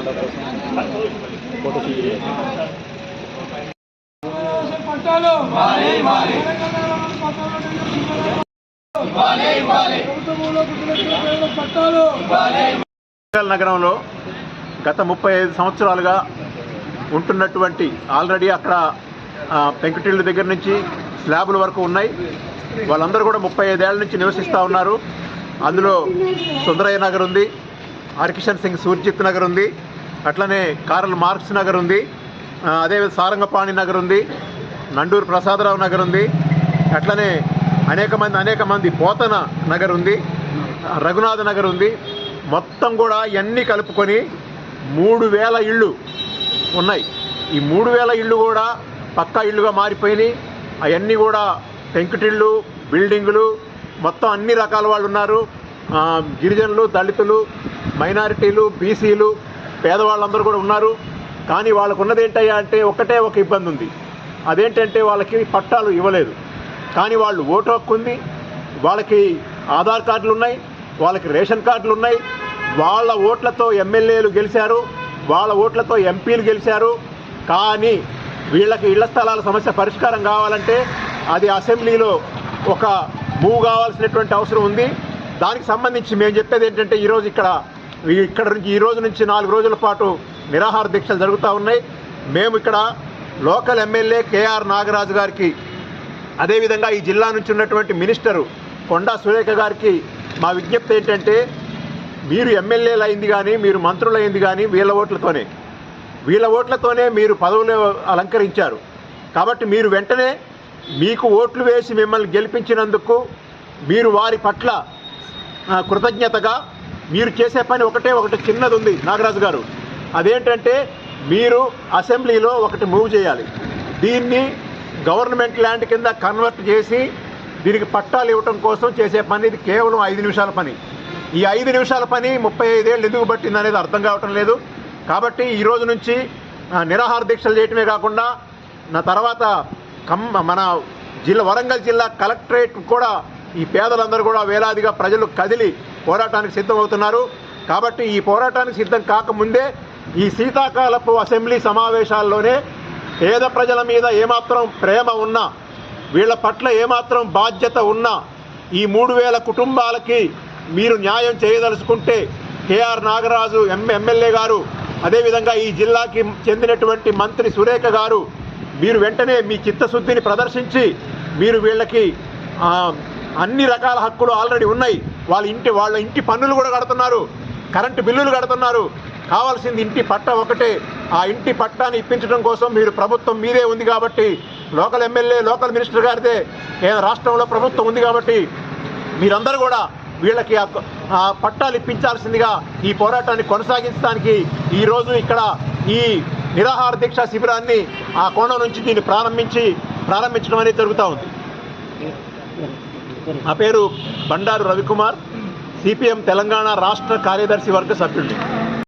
నగరంలో గత 35 సంవత్సరాలుగా ఉంటున్నటువంటి ఆల్రెడీ అక్కడ పెంకుటిళ్ళ దగ్గర నుంచి స్లాబుల వరకు ఉన్నాయి. వాళ్ళందరూ కూడా 35 ఏళ్ల నుంచి నివసిస్తూ ఉన్నారు. అందులో సుందరయ్య నగర్ ఉంది, హరికిషన్ సింగ్ సూర్జిత్ నగర్ ఉంది, అట్లనే కార్ల్ మార్క్స్ నగర్ ఉంది, అదేవిధంగా సారంగపాణి నగర్ ఉంది, నండూరు ప్రసాదరావు నగర్ ఉంది, అట్లనే అనేక మంది పోతన నగర్ ఉంది, రఘునాథ నగర్ ఉంది. మొత్తం కూడా ఇవన్నీ కలుపుకొని 3000 ఇళ్ళు ఉన్నాయి. ఈ 3000 ఇళ్ళు కూడా పక్కా ఇళ్ళుగా మారిపోయినాయి. అవన్నీ కూడా పెంకుటిళ్ళు, బిల్డింగులు, మొత్తం అన్ని రకాల వాళ్ళు ఉన్నారు. గిరిజనులు, దళితులు, మైనారిటీలు, బీసీలు, పేదవాళ్ళందరూ కూడా ఉన్నారు. కానీ వాళ్ళకు ఉన్నది ఏంటయ్యా అంటే ఒకటే ఒక ఇబ్బంది ఉంది. అదేంటంటే వాళ్ళకి పట్టాలు ఇవ్వలేదు. కానీ వాళ్ళు ఓటు హక్కు ఉంది, వాళ్ళకి ఆధార్ కార్డులు ఉన్నాయి, వాళ్ళకి రేషన్ కార్డులు ఉన్నాయి. వాళ్ళ ఓట్లతో ఎమ్మెల్యేలు గెలిచారు, వాళ్ళ ఓట్లతో ఎంపీలు గెలిచారు. కానీ వీళ్ళకి ఇళ్ల స్థలాల సమస్య పరిష్కారం కావాలంటే అది అసెంబ్లీలో ఒక మూవ్ కావాల్సినటువంటి అవసరం ఉంది. దానికి సంబంధించి మేము చెప్పేది ఏంటంటే ఈ రోజు నుంచి 4 రోజుల పాటు నిరాహార దీక్షలు జరుగుతూ ఉన్నాయి. మేము ఇక్కడ లోకల్ ఎమ్మెల్యే కేఆర్ నాగరాజు గారికి, అదేవిధంగా ఈ జిల్లా నుంచి ఉన్నటువంటి మినిస్టరు కొండా సురేఖ గారికి మా విజ్ఞప్తి ఏంటంటే, మీరు ఎమ్మెల్యేలు అయింది కానీ, మీరు మంత్రులు అయింది కానీ వీళ్ళ ఓట్లతోనే మీరు పదవులు అలంకరించారు. కాబట్టి మీరు వెంటనే మీకు ఓట్లు వేసి మిమ్మల్ని గెలిపించినందుకు మీరు వారి పట్ల కృతజ్ఞతగా మీరు చేసే పని ఒకటి చిన్నది ఉంది నాగరాజు గారు. అదేంటంటే మీరు అసెంబ్లీలో ఒకటి మూవ్ చేయాలి. దీన్ని గవర్నమెంట్ ల్యాండ్ కింద కన్వర్ట్ చేసి దీనికి పట్టాలు ఇవ్వటం కోసం చేసే పని. ఇది కేవలం 5 నిమిషాల పని. ఈ 5 నిమిషాల పని 35 ఏళ్ళు ఎందుకు పట్టింది అనేది అర్థం కావటం లేదు. కాబట్టి ఈ రోజు నుంచి నిరాహార దీక్షలు చేయటమే కాకుండా నా తర్వాత మన వరంగల్ జిల్లా కలెక్టరేట్ కూడా ఈ పేదలందరూ కూడా వేలాదిగా ప్రజలు కదిలి పోరాటానికి సిద్ధమవుతున్నారు. కాబట్టి ఈ పోరాటానికి సిద్ధం కాకముందే ఈ శీతాకాలపు అసెంబ్లీ సమావేశాల్లోనే పేద ప్రజల మీద ఏమాత్రం ప్రేమ ఉన్నా, వీళ్ళ పట్ల ఏమాత్రం బాధ్యత ఉన్నా, ఈ 3000 కుటుంబాలకి మీరు న్యాయం చేయదలుచుకుంటే కేఆర్ నాగరాజు ఎమ్మెల్యే గారు, అదేవిధంగా ఈ జిల్లాకి చెందినటువంటి మంత్రి సురేఖ గారు, మీరు వెంటనే మీ చిత్తశుద్ధిని ప్రదర్శించి మీరు వీళ్ళకి అన్ని రకాల హక్కులు ఆల్రెడీ ఉన్నాయి. వాళ్ళ ఇంటి పన్నులు కూడా కడుతున్నారు, కరెంటు బిల్లులు కడుతున్నారు. కావాల్సింది ఇంటి పట్టా ఒకటే. ఆ ఇంటి పట్టాన్ని ఇప్పించడం కోసం మీరు ప్రభుత్వం మీదే ఉంది కాబట్టి, లోకల్ ఎమ్మెల్యే, లోకల్ మినిస్టర్ గారిదే రాష్ట్రంలో ప్రభుత్వం ఉంది కాబట్టి మీరందరూ కూడా వీళ్ళకి ఆ పట్టాలు ఇప్పించాల్సిందిగా ఈ పోరాటాన్ని కొనసాగించడానికి ఈరోజు ఇక్కడ ఈ నిరాహార దీక్షా శిబిరాన్ని ఆ కోణం నుంచి దీన్ని ప్రారంభించడం అనేది జరుగుతూ ఉంది. నా పేరు బండారు రవికుమార్, సిపిఎం తెలంగాణ రాష్ట్ర కార్యదర్శి వర్గ సభ్యుడిని.